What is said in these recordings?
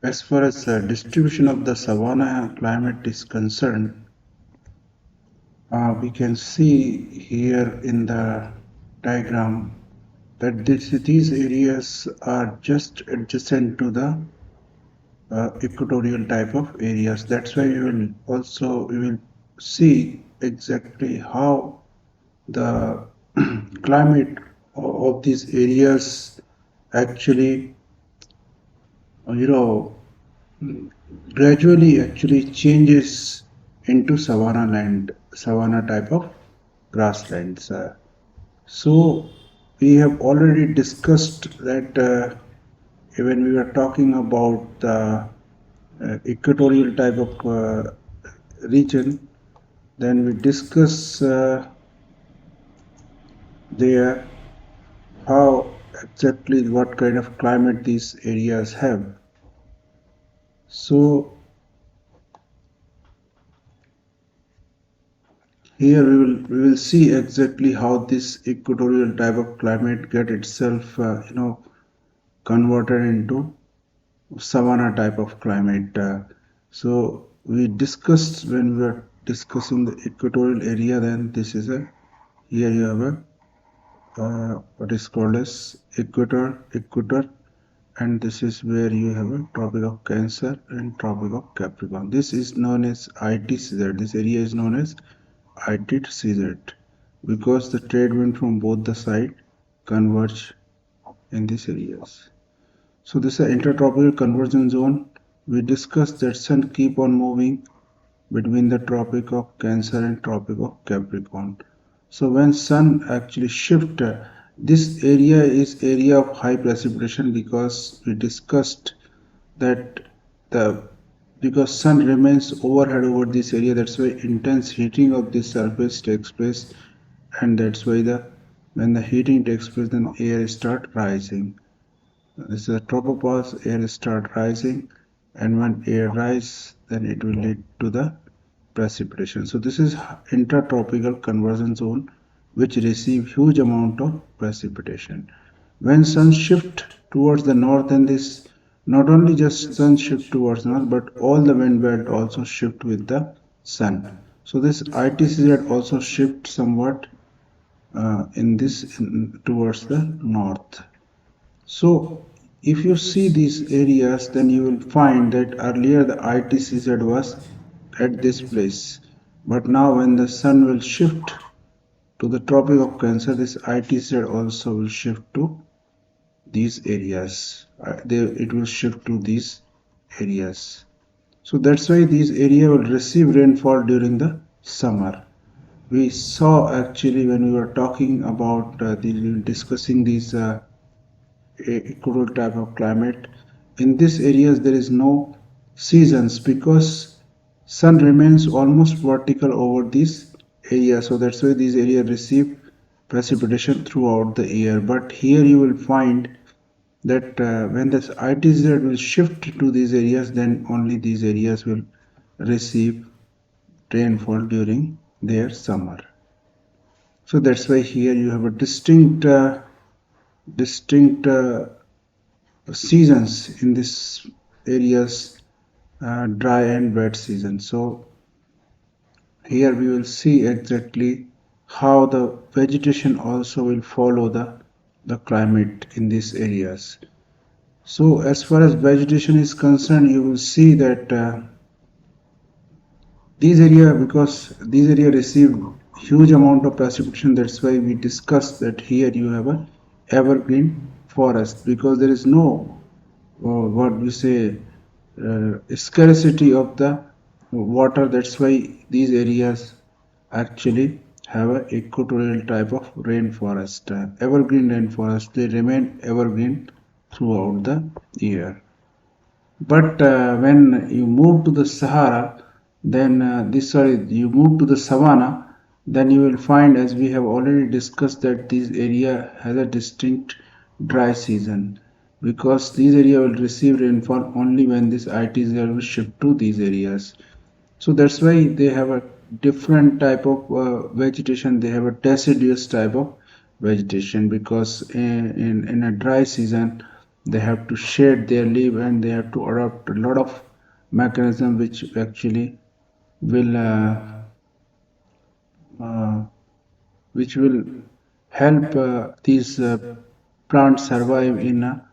As far as the distribution of the savanna climate is concerned, we can see here in the diagram that these areas are just adjacent to the equatorial type of areas. That's why we will see exactly how the climate of these areas actually, you know, gradually actually changes into savanna land, savanna type of grasslands. So we have already discussed that when we were talking about the equatorial type of region, then we discuss there how exactly what kind of climate these areas have. So here we will see exactly how this equatorial type of climate get itself converted into savanna type of climate. So we discussed when we were discussing the equatorial area, then this is a here you have a what is called as equator, and this is where you have a tropic of Cancer and tropic of Capricorn. This is known as ITCZ. This area is known as ITCZ because the trade wind from both the side converge in these areas. So this is an intertropical convergence zone. We discussed that sun keep on moving between the tropic of Cancer and tropic of Capricorn. So when sun actually shift, this area is area of high precipitation because we discussed that the because sun remains overhead over this area, that's why intense heating of this surface takes place, and that's why the when the heating takes place, then air start rising. This is a tropopause, air start rising, and when air rise, then it will lead to the precipitation. So this is intertropical convergence zone which receive huge amount of precipitation. When sun shift towards the north, and this not only just sun shift towards north, but all the wind belt also shift with the sun. So this ITCZ also shift somewhat towards the north. So if you see these areas, then you will find that earlier the ITCZ was at this place, but now when the sun will shift to the tropic of Cancer, this ITZ also will shift to these areas. It will shift to these areas. So that's why these areas will receive rainfall during the summer. We saw actually when we were talking about discussing these equatorial type of climate. In these areas there is no seasons because sun remains almost vertical over this area, so that's why these areas receive precipitation throughout the year. But here you will find that when this ITZ will shift to these areas, then only these areas will receive rainfall during their summer. So that's why here you have a distinct seasons in this areas, dry and wet season. So here we will see exactly how the vegetation also will follow the climate in these areas. So as far as vegetation is concerned, you will see that these area receive huge amount of precipitation. That's why we discussed that here you have a evergreen forest because there is no what we say scarcity of the water. That's why these areas actually have a equatorial type of rainforest, evergreen rainforest. They remain evergreen throughout the year. But when you move to the Sahara, then you move to the savanna, then you will find, as we have already discussed, that this area has a distinct dry season because these area will receive rainfall only when this ITs will shift to these areas. So that's why they have a different type of vegetation. They have a deciduous type of vegetation because in a dry season they have to shed their leaf and they have to adopt a lot of mechanism which actually will uh, help these plants survive in a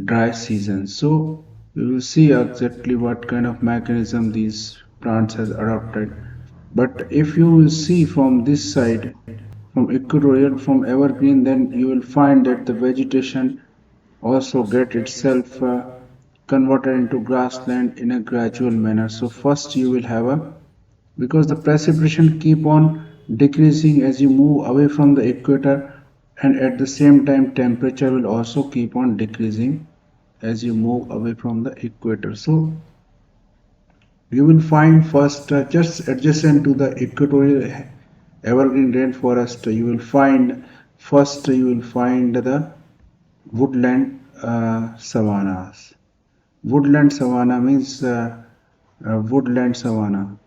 dry season. So we will see exactly what kind of mechanism these plants has adopted. But if you will see from this side, from equatorial, from evergreen, then you will find that the vegetation also get itself converted into grassland in a gradual manner. So first you will have a, because the precipitation keep on decreasing as you move away from the equator, and at the same time temperature will also keep on decreasing as you move away from the equator. So you will find first just adjacent to the equatorial evergreen rainforest, you will find first you will find the woodland savannas. Woodland savanna means woodland savanna.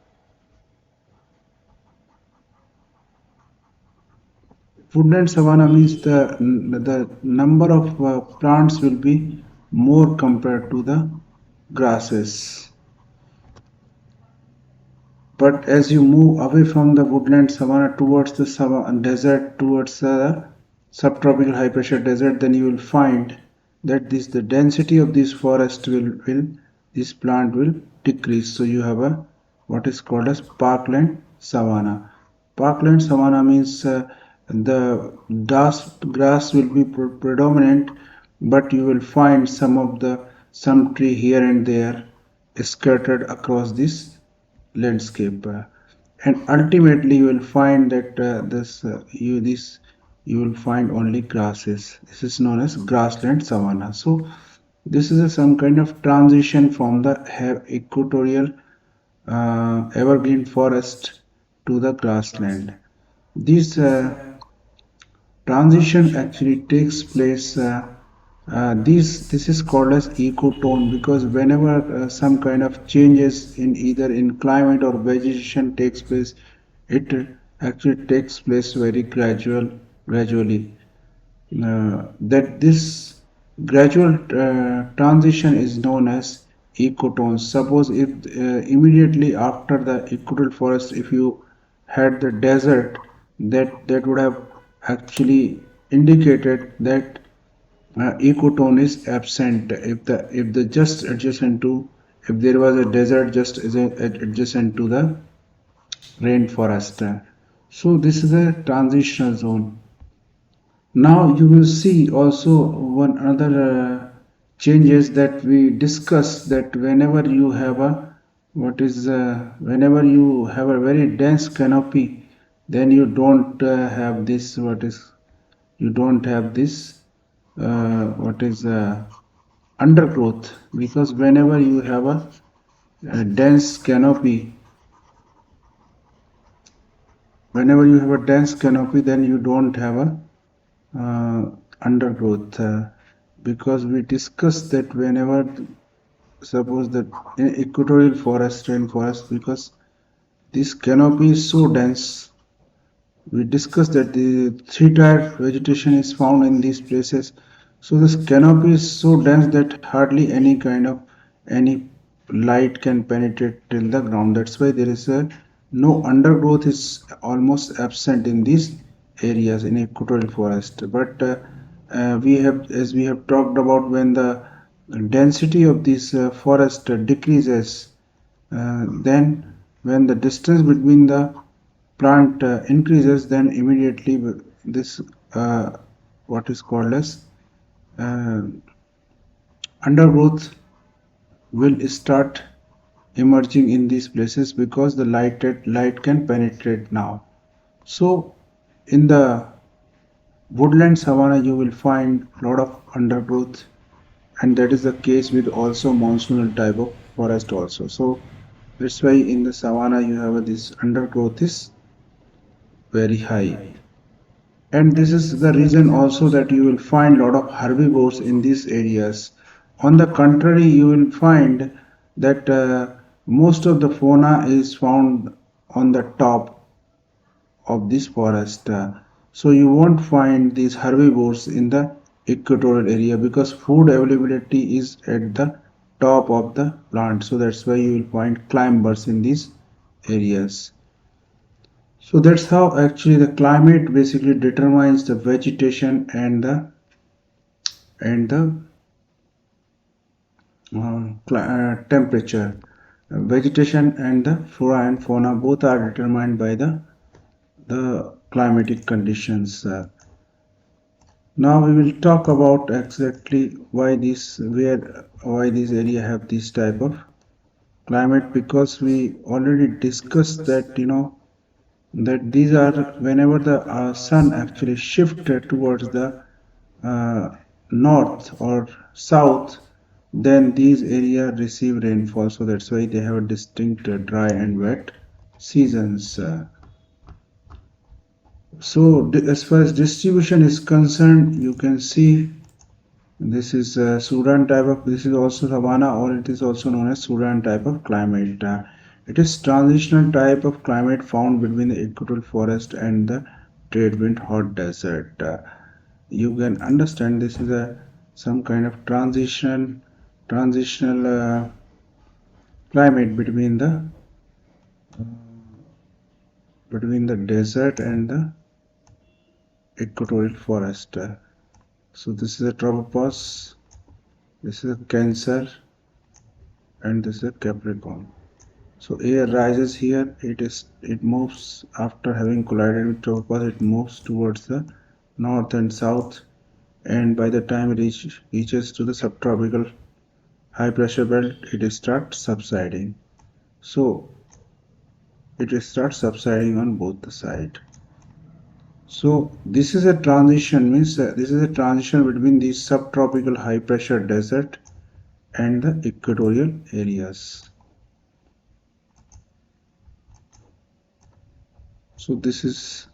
Woodland savanna means the number of plants will be more compared to the grasses. But as you move away from the woodland savanna towards the desert, towards the subtropical high pressure desert, then you will find that the density of this forest will this plant will decrease. So you have a what is called as parkland savanna. Parkland savanna means the grass will be predominant, but you will find some tree here and there scattered across this landscape, and ultimately you will find that this you will find only grasses. This is known as grassland savanna. So this is some kind of transition from the equatorial evergreen forest to the grassland. This transition actually takes place, this is called as ecotone, because whenever some kind of changes in either in climate or vegetation takes place, it actually takes place very gradually. That this gradual transition is known as ecotones. Suppose if immediately after the equatorial forest, if you had the desert, that would have actually indicated that ecotone is absent. If the just adjacent to, if there was a desert just adjacent to the rainforest, so this is a transitional zone. Now you will see also one other changes that we discuss, that whenever you have a whenever you have a very dense canopy, then you don't have this what is you don't have this what is undergrowth, because whenever you have a dense canopy, then you don't have a undergrowth, because we discussed that whenever suppose that in equatorial forest rainforest, because this canopy is so dense, we discussed that the three-tier vegetation is found in these places. So this canopy is so dense that hardly any light can penetrate till the ground. That's why there is a no undergrowth is almost absent in these areas in equatorial forest. But we have, as we have talked about, when the density of this forest decreases, then when the distance between the plant increases, then immediately this what is called as uh, undergrowth will start emerging in these places, because the light can penetrate now. So in the woodland savanna you will find a lot of undergrowth, and that is the case with also monsoonal type of forest also. So that's why in the savanna you have this undergrowth is very high. And this is the reason also that you will find a lot of herbivores in these areas. On the contrary, you will find that most of the fauna is found on the top of this forest. So you won't find these herbivores in the equatorial area because food availability is at the top of the plant. So that's why you will find climbers in these areas. So that's how actually the climate basically determines the vegetation and the temperature. Vegetation and the flora and fauna both are determined by the climatic conditions. Now we will talk about exactly why this area have this type of climate, because we already discussed that that these are whenever the sun actually shift towards the uh, north or south, then these areas receive rainfall. So that's why they have a distinct dry and wet seasons. So as far as distribution is concerned, you can see this is Sudan type of, this is also savanna, or it is also known as Sudan type of climate. It is transitional type of climate found between the equatorial forest and the trade wind hot desert. You can understand this is a some kind of transitional climate between the desert and the equatorial forest. So this is a tropopause, this is a Cancer, and this is a Capricorn. So air rises here, it moves after having collided with tropopause, it moves towards the north and south, and by the time it reaches to the subtropical high pressure belt, it starts subsiding. So it starts subsiding on both the side. So this is a transition, means this is a transition between the subtropical high pressure desert and the equatorial areas. So this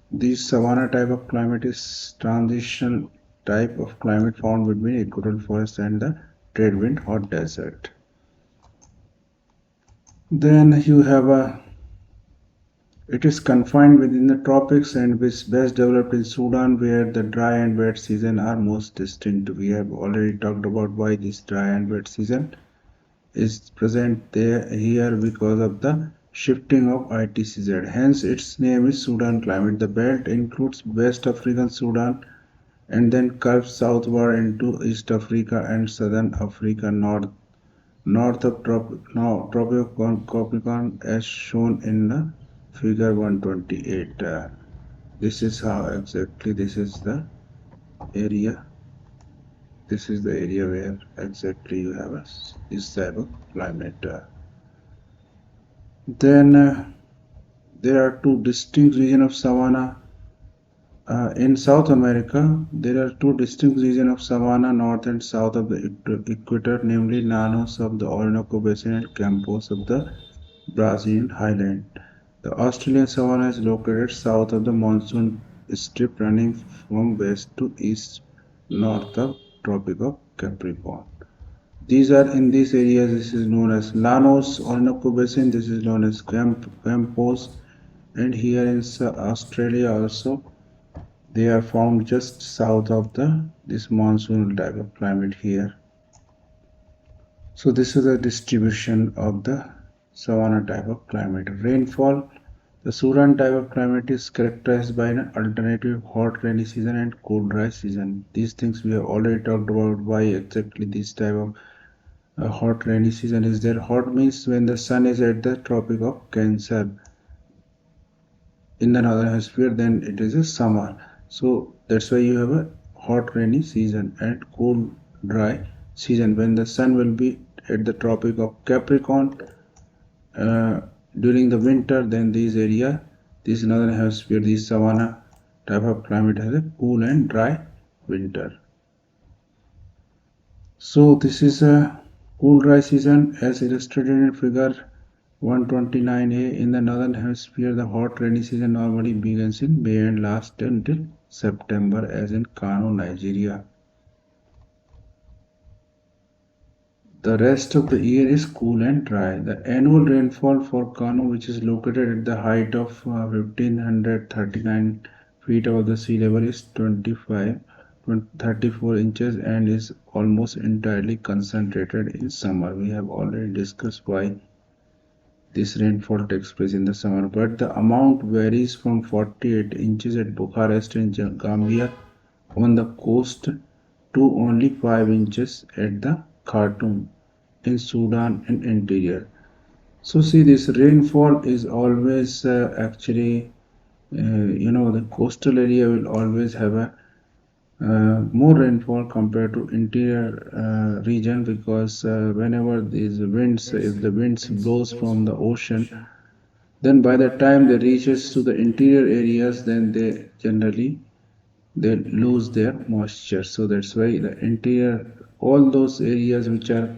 savanna type of climate is transition type of climate found between equatorial forest and the trade wind hot desert. Then you have a, it is confined within the tropics and is best developed in Sudan, where the dry and wet season are most distinct. We have already talked about why this dry and wet season is present there here because of the shifting of ITCZ. Hence its name is Sudan climate. The belt includes West African Sudan and then curves southward into East Africa and Southern Africa north of tropical Capricorn as shown in the figure 128. This is how exactly area this is the area where exactly you have this type of climate. Then there are two distinct regions of savanna. In South America, there are two distinct regions of savanna, north and south of the equator, namely Llanos of the Orinoco Basin and Campos of the Brazilian highland. The Australian savanna is located south of the monsoon strip running from west to east north of Tropic of Capricorn. These are in these areas, this is known as Llanos, Orinoco Basin, this is known as Campos, and here in Australia also they are found just south of this monsoon type of climate here. So this is the distribution of the savanna type of climate. Rainfall. The Sudan type of climate is characterized by an alternative hot rainy season and cool dry season. These things we have already talked about why exactly this type of hot rainy season is there. Hot means when the sun is at the Tropic of Cancer in the northern hemisphere, then it is a summer. So that's why you have a hot rainy season and cool dry season when the sun will be at the Tropic of Capricorn uh, during the winter. Then this northern hemisphere, this savanna type of climate has a cool and dry winter. So this is a cool dry season as illustrated in figure 129a. In the northern hemisphere, the hot rainy season normally begins in May and lasts until September, as in Kano, Nigeria. The rest of the year is cool and dry. The annual rainfall for Kano, which is located at the height of 1539 feet above the sea level, is 25 34 inches and is almost entirely concentrated in summer. We have already discussed why this rainfall takes place in the summer, but the amount varies from 48 inches at Bucharest in Gambia on the coast to only 5 inches at the Khartoum in Sudan and interior. So see, this rainfall is always the coastal area will always have a more rainfall compared to interior region, because whenever these winds, if the winds blows from the ocean, then by the time they reaches to the interior areas, then they lose their moisture. So that's why the interior, all those areas which are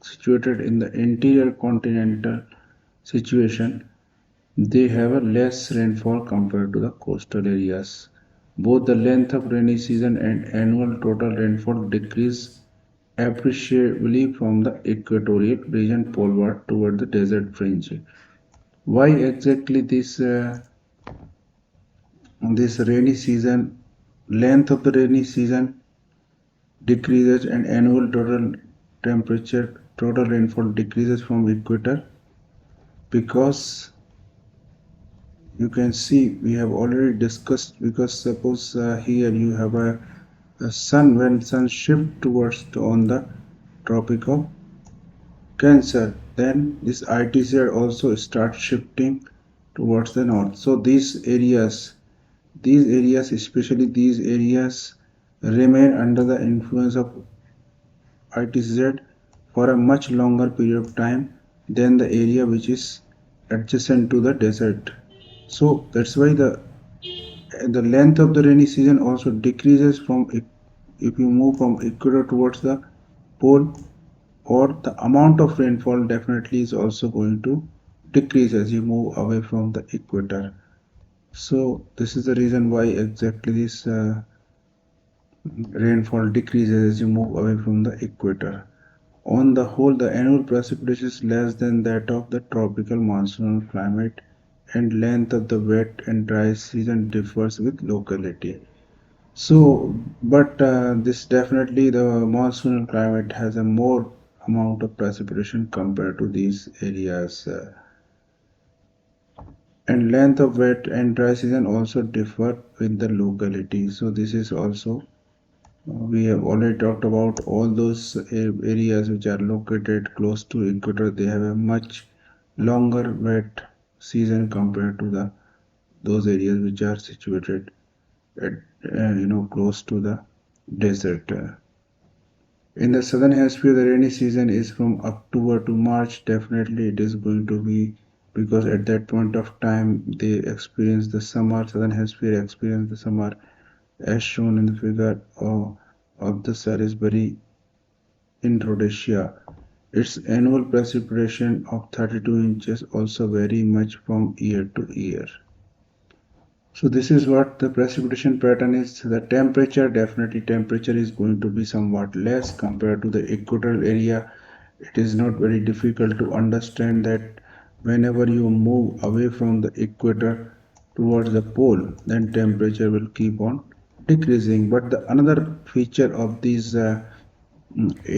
situated in the interior continental situation, they have a less rainfall compared to the coastal areas. Both the length of rainy season and annual total rainfall decrease appreciably from the equatorial region poleward toward the desert fringe. Why exactly this rainy season, length of the rainy season decreases and annual total rainfall decreases from equator? Because you can see we have already discussed, because suppose here you have a sun, when sun shift towards on the tropic of Cancer, then this ITZ also starts shifting towards the north. So these areas, especially these areas, remain under the influence of ITZ for a much longer period of time than the area which is adjacent to the desert. So that's why the length of the rainy season also decreases from, if you move from equator towards the pole, or the amount of rainfall definitely is also going to decrease as you move away from the equator. So this is the reason why exactly this rainfall decreases as you move away from the equator. On the whole, the annual precipitation is less than that of the tropical monsoonal climate, and length of the wet and dry season differs with locality. So, but this definitely, the monsoonal climate has a more amount of precipitation compared to these areas, and length of wet and dry season also differ with the locality. So this is also, we have already talked about all those areas which are located close to equator. They have a much longer wet season compared to the those areas which are situated at close to the desert. In the southern hemisphere, the rainy season is from October to March. Definitely, it is going to be, because at that point of time they experience the summer. Southern hemisphere experience the summer, as shown in the figure of the Salisbury in Rhodesia. Its annual precipitation of 32 inches also vary much from year to year. So this is what the precipitation pattern is. The temperature, definitely temperature is going to be somewhat less compared to the equatorial area. It is not very difficult to understand that whenever you move away from the equator towards the pole, then temperature will keep on decreasing. But the another feature of these a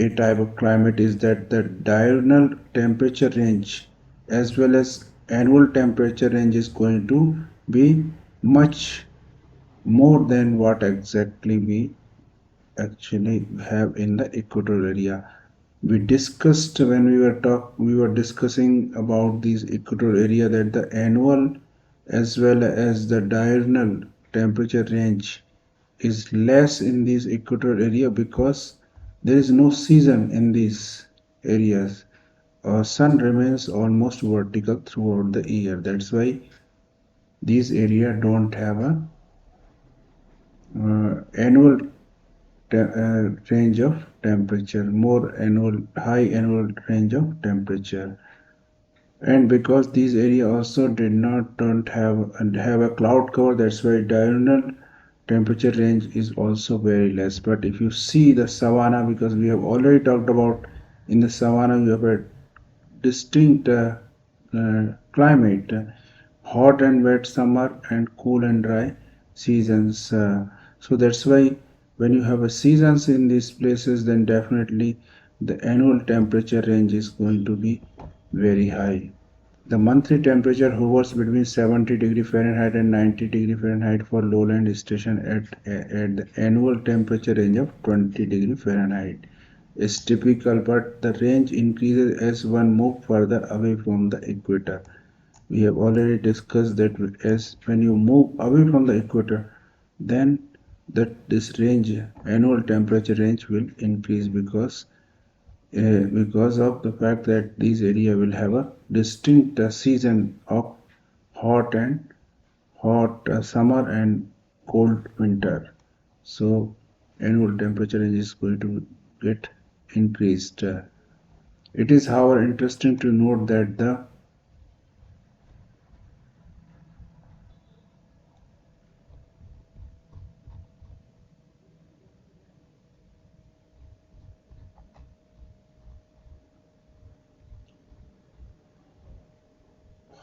type of climate is that the diurnal temperature range as well as annual temperature range is going to be much more than what exactly we actually have in the equatorial area. We discussed when we were discussing about these equatorial area, that the annual as well as the diurnal temperature range is less in this equatorial area, because there is no season in these areas. Sun remains almost vertical throughout the year. That's why these areas don't have a annual range of temperature, more annual high annual range of temperature. And because these areas also did not don't have a cloud cover, that's why diurnal temperature range is also very less. But if you see the savanna, because we have already talked about, in the savanna you have a distinct climate, hot and wet summer and cool and dry seasons. So that's why When you have a seasons in these places, then definitely the annual temperature range is going to be very high. The monthly temperature hovers between 70 degree Fahrenheit and 90 degree Fahrenheit for lowland station at the annual temperature range of 20 degree Fahrenheit is typical, but the range increases as one moves further away from the equator. We have already discussed that as when you move away from the equator, then that this range, annual temperature range, will increase because of the fact that these area will have a distinct season of hot and hot summer and cold winter. So annual temperature range is going to get increased. It is however interesting to note that the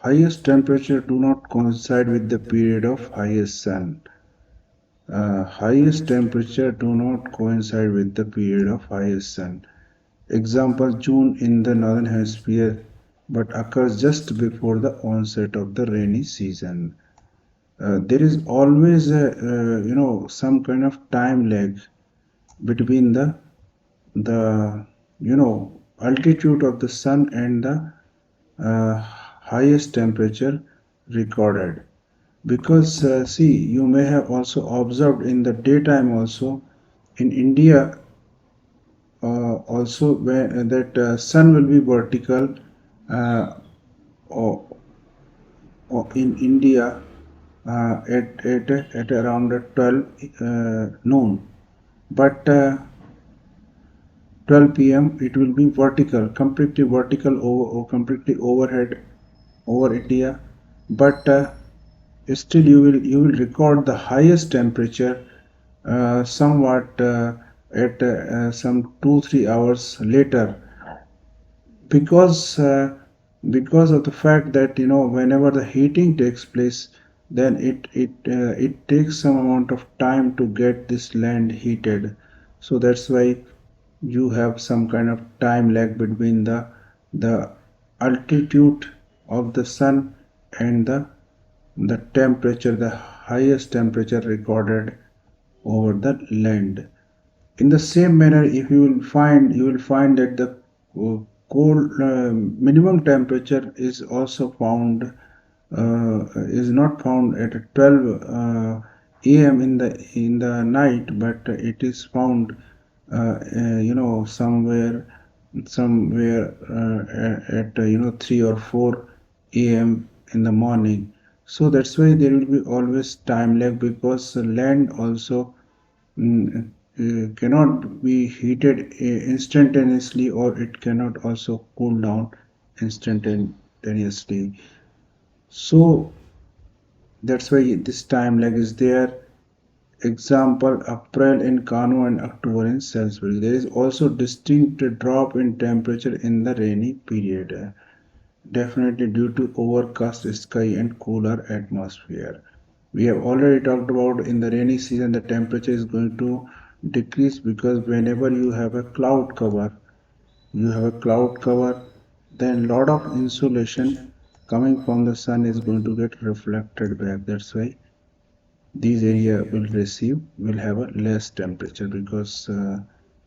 highest temperature do not coincide with the period of highest sun. Highest temperature do not coincide with the period of highest sun. Example, June in the northern hemisphere, but occurs just before the onset of the rainy season. There is always some kind of time lag between the altitude of the sun and the highest temperature recorded. Because see, you may have also observed in the daytime also in India also where that sun will be vertical uh, or, or in India at around 12 noon, but 12 p.m. it will be vertical, completely vertical over or completely overhead over India, but still you will record the highest temperature somewhat at some 2 3 hours later because of the fact that whenever the heating takes place, then it takes some amount of time to get this land heated. So that's why you have some kind of time lag between the altitude of the sun and the temperature, the highest temperature recorded over the land. In the same manner, if you will find that the cold minimum temperature is not found at 12 a.m. in the night, but it is found somewhere at 3 or 4 a.m. in the morning. So that's why there will be always time lag because the land also cannot be heated instantaneously, or it cannot also cool down instantaneously. So that's why this time lag is there. Example, April in Kano and October in Salisbury. There is also distinct drop in temperature in the rainy period, definitely due to overcast sky and cooler atmosphere. We have already talked about in the rainy season the temperature is going to decrease because whenever you have a cloud cover, then lot of insulation coming from the sun is going to get reflected back. That's why these area will have a less temperature because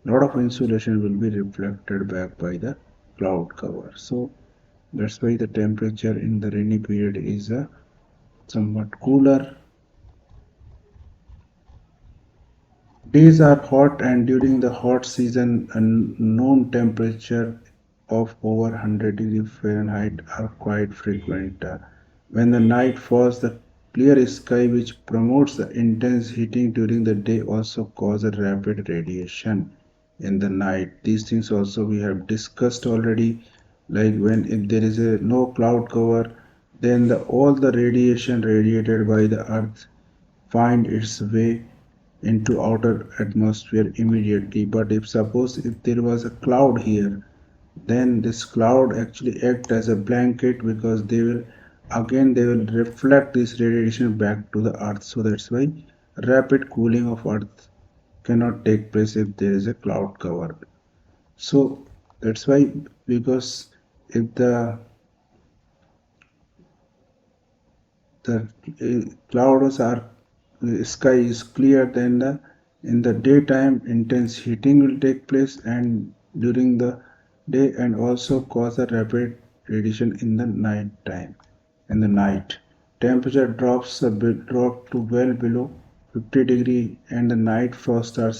lot of insulation will be reflected back by the cloud cover. So that's why the temperature in the rainy period is somewhat cooler. Days are hot, and during the hot season, a known temperature of over 100 degrees Fahrenheit are quite frequent. When the night falls, the clear sky, which promotes the intense heating during the day, also causes rapid radiation in the night. These things also we have discussed already. Like when if there is a no cloud cover, then all the radiation radiated by the earth find its way into outer atmosphere immediately. But if suppose if there was a cloud here, then this cloud actually act as a blanket because they will reflect this radiation back to the earth. So that's why rapid cooling of earth cannot take place if there is a cloud cover. So that's why, because if the clouds are sky is clear, then in the daytime intense heating will take place, and during the day, and also cause a rapid radiation in the night time. In the night, temperature drops a bit, drop to well below 50 degree, and the night frost are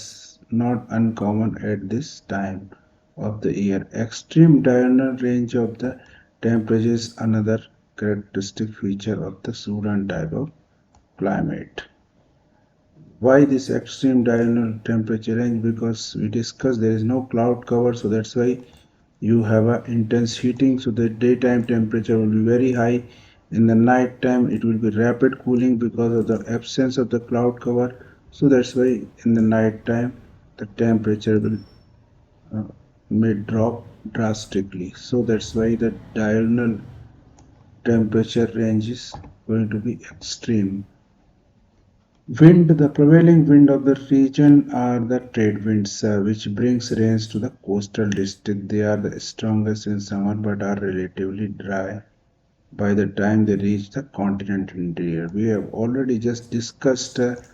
not uncommon at this time of the year. Extreme diurnal range of the temperature is another characteristic feature of the Sudan type of climate. Why this extreme diurnal temperature range? Because we discussed there is no cloud cover, so that's why you have a intense heating. So the daytime temperature will be very high. In the night time it will be rapid cooling because of the absence of the cloud cover. So that's why in the night time the temperature will uh, may drop drastically. So that's why the diurnal temperature range is going to be extreme. Wind, the prevailing wind of the region are the trade winds, which brings rains to the coastal district. They are the strongest in summer but are relatively dry by the time they reach the continental interior. We have already just discussed that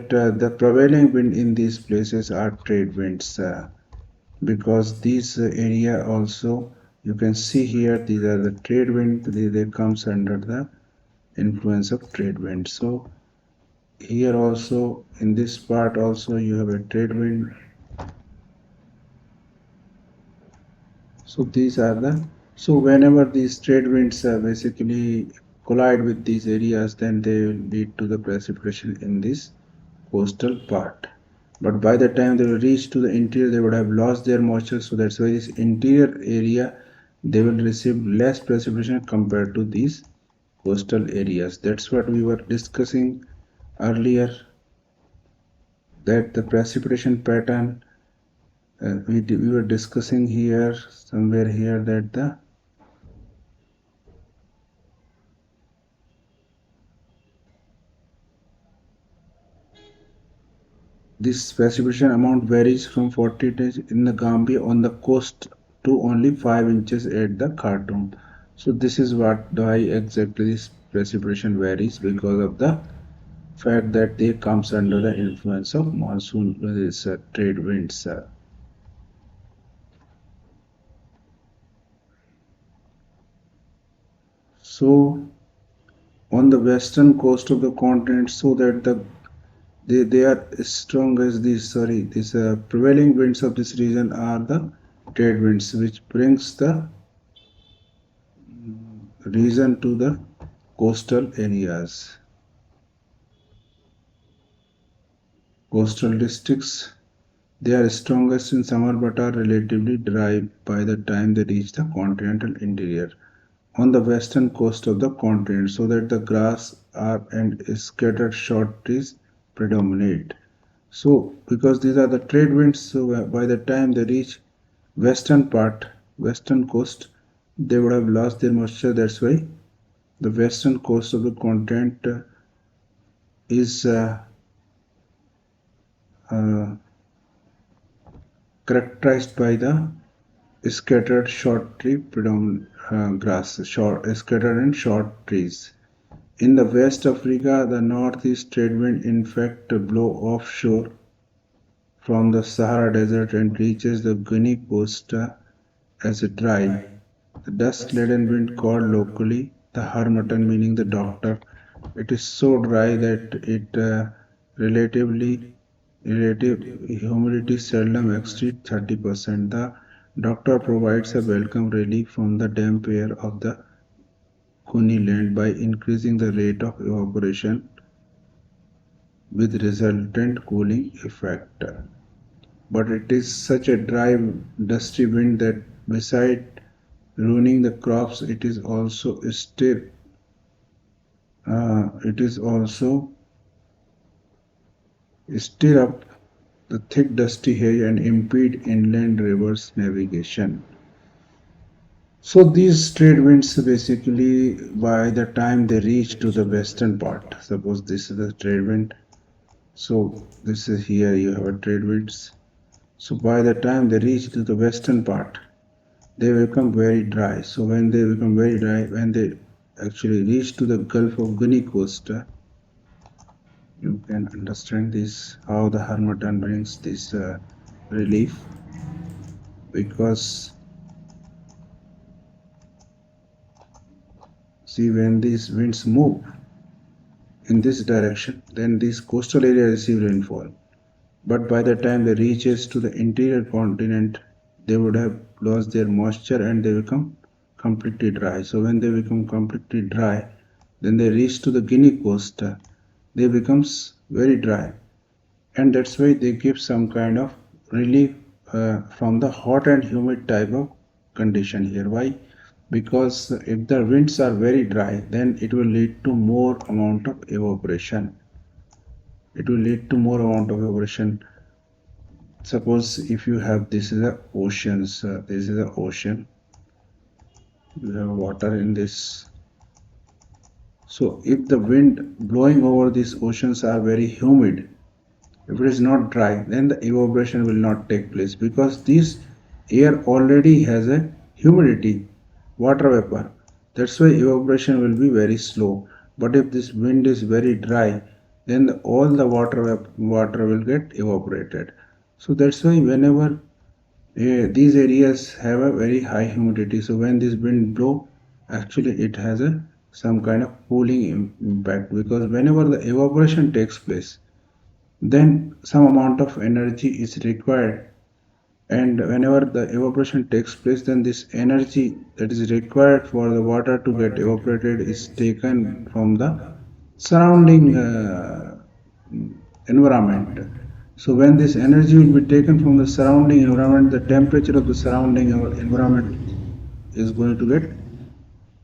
the prevailing wind in these places are trade winds, because these area also, you can see here, these are the trade wind. They comes under the influence of trade wind. So here also, in this part also, you have a trade wind. So these are the, so whenever these trade winds basically collide with these areas, then they will lead to the precipitation in this coastal part. But by the time they will reach to the interior, they would have lost their moisture. So that's why this interior area, they will receive less precipitation compared to these coastal areas. That's what we were discussing earlier, that the precipitation pattern, we were discussing here somewhere here that this precipitation amount varies from 40 days in the Gambia on the coast to only 5 inches at the Khartoum. So this is why exactly this precipitation varies, because of the fact that they comes under the influence of monsoon, this trade winds. So on the western coast of the continent, so that they are strong as these, sorry, these prevailing winds of this region are the trade winds, which brings the region to the coastal areas. Coastal districts, they are strongest in summer but are relatively dry by the time they reach the continental interior on the western coast of the continent, so that the grass are and scattered short trees predominate. So because these are the trade winds, so by the time they reach western part, western coast, they would have lost their moisture. That's why the western coast of the continent is uh, characterized by the scattered short tree grass, short scattered and short trees. In the West Africa, the northeast trade wind in fact blow offshore from the Sahara Desert and reaches the Guinea coast as a dry. The dust-laden wind called locally the harmattan, meaning the doctor. It is so dry that it relative humidity seldom exceeds 30%. The doctor provides a welcome relief from the damp air of the Guinea land by increasing the rate of evaporation with resultant cooling effect. But it is such a dry, dusty wind that beside ruining the crops, it is also stir up the thick dusty haze and impede inland rivers navigation. So these trade winds basically, by the time they reach to the western part, suppose this is the trade wind. So this is here you have a trade winds. So by the time they reach to the western part, they become very dry. So when they become very dry, when they actually reach to the Gulf of Guinea coast, you can understand this how the Harmattan brings this relief, because see, when these winds move in this direction, then these coastal areas receive rainfall. But by the time they reaches to the interior continent, they would have lost their moisture and they become completely dry. So when they become completely dry, then they reach to the Guinea coast, they becomes very dry, and that's why they give some kind of relief from the hot and humid type of condition here. Why? Because if the winds are very dry, then it will lead to more amount of evaporation. It will lead to more amount of evaporation. Suppose if you have, this is the oceans, this is the ocean, you have water in this. So if the wind blowing over these oceans are very humid, if it is not dry, then the evaporation will not take place, because this air already has a humidity, water vapor. That's why evaporation will be very slow. But if this wind is very dry, then all the water will get evaporated. So that's why whenever these areas have a very high humidity, so when this wind blow, actually it has a some kind of cooling impact, because whenever the evaporation takes place, then some amount of energy is required, and whenever the evaporation takes place, then this energy that is required for the water to get evaporated is taken from the surrounding environment. So when this energy will be taken from the surrounding environment, the temperature of the surrounding environment is going to get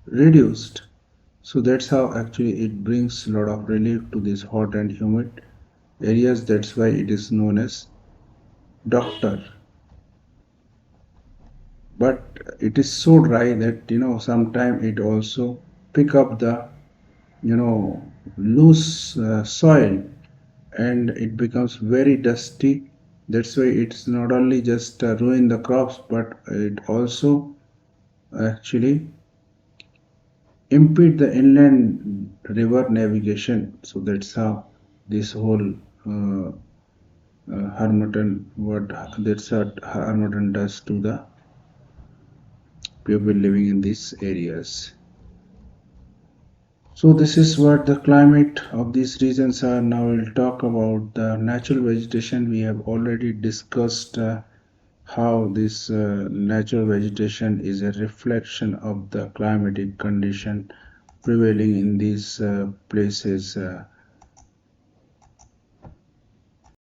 reduced. So that's how actually it brings a lot of relief to these hot and humid areas. That's why it is known as doctor. But it is so dry that sometimes it also pick up the loose soil, and it becomes very dusty. That's why it's not only just ruin the crops, but it also actually impede the inland river navigation. So that's how this whole uh, Harmattan, what that's what Harmattan does to the people living in these areas. So this is what the climate of these regions are. Now we'll talk about the natural vegetation. We have already discussed how this natural vegetation is a reflection of the climatic condition prevailing in these places.